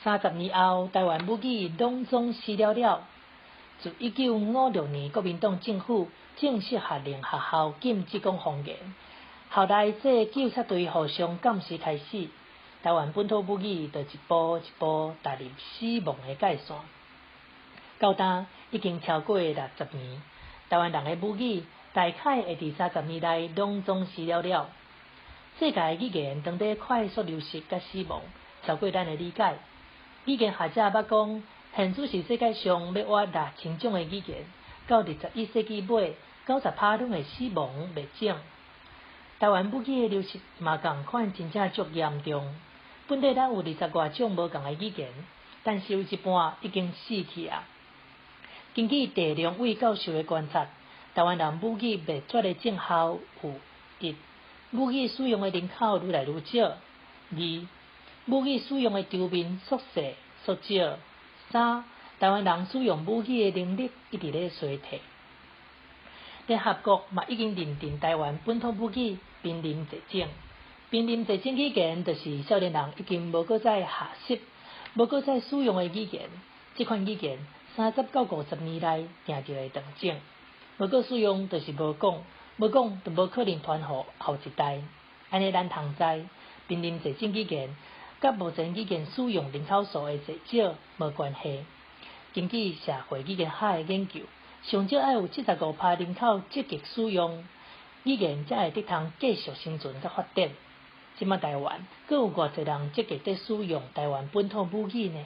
30年后，台湾母语拢总失了。自1956年，国民党政府正式下令学校禁止讲方言。后来，这纠察队互相监视开始，台湾本土母语就一步一步踏入死亡的界线。到今已经超过60年，台湾人的母语大概会伫30年内拢总失了。世界语言当在快速流失甲死亡，超过咱的理解。语言学者捌讲，现在是世界上要活6000种的语言，到21世纪尾，90%拢会死亡灭种。台湾母语的流失嘛同款，真正足严重。本地咱有20多种无同的语言，但是有一半已经死去啊。根据地良伟教授的观察，台湾人母语灭绝的症候有：一、母语使用的人口愈来愈少；二、母语使用的州面缩小；三、台湾人使用母语的能力一直咧衰退。联合国嘛已经认定台湾本土母语濒临绝种。濒临绝种语言，就是少年人已经无搁再学习、无搁再使用的语言。这款语言30到50年内定就会断种。无搁使用，就是无讲，无讲就无可能传予后一代。安尼咱通知，濒临绝种语言甲目前语言使用人口数的减少无关系。根据社会语言学的研究，上少要有75%人口积极使用语言，才会得通继续生存甲发展。即马台湾阁有偌侪人积极在使用台湾本土母语呢？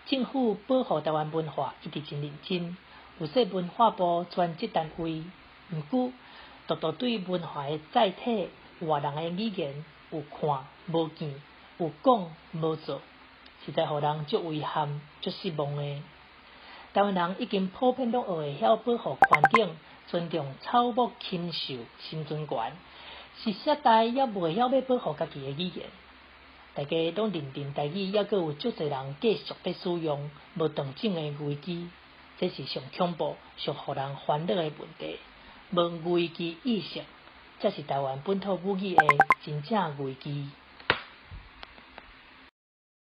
政府保护台湾文化一直真认真，有说文化部专职单位，毋过独独对文化的载体外人的语言有看无见，有讲无做，实在互人足遗憾、足失望的。台湾人已经普遍都会晓保护环境，尊重草木禽兽生存权，是世代也袂晓要保护家己的语言。大家拢认定台语还阁有足侪人继续在使用无断种的危机，这是上恐怖、上互人烦恼的问题。无危机意识，才是台湾本土母语的真正危机。